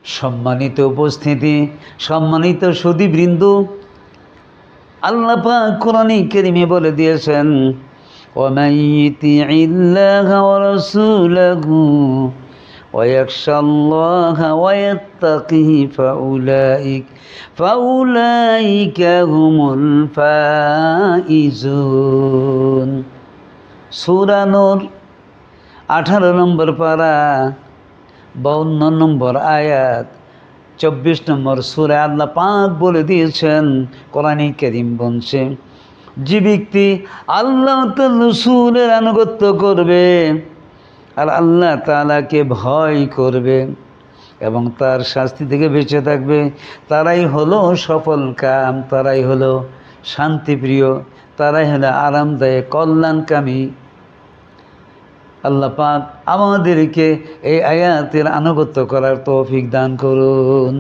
সম্মানিত উপস্থিতি, সম্মানিত সুধীবৃন্দ, আল্লাহ পাক কোরআনে কারীমে বলে দিয়েছেন, ওয়া মান ইউতিইল্লাহা ওয়া রাসূলাহু ওয়া ইয়াখশাল্লাহা ওয়া ইয়াত্তাকিহি ফাউলাইকা হুমুল ফাইজুন। সূরা নূর 18 নম্বর পারা 52 নম্বর আয়াত, 24 নম্বর সূরা আল্লাহ পাক বলে দিয়েছেন, কোরআনে কারীম বলছে, যে ব্যক্তি আল্লাহ তাআলা রাসূলের আনুগত্য করবে আর আল্লাহ তাআলাকে ভয় করবে এবং তার শাস্তি থেকে বেঁচে থাকবে, তারাই হলো সফল কাম, তারাই হলো শান্তিপ্রিয়, তারাই হলো আরামদায়ক কল্যাণকামী। আল্লাহ পাক আমাদেরকে এই আয়াতের আনুগত্য করার তৌফিক দান করুন।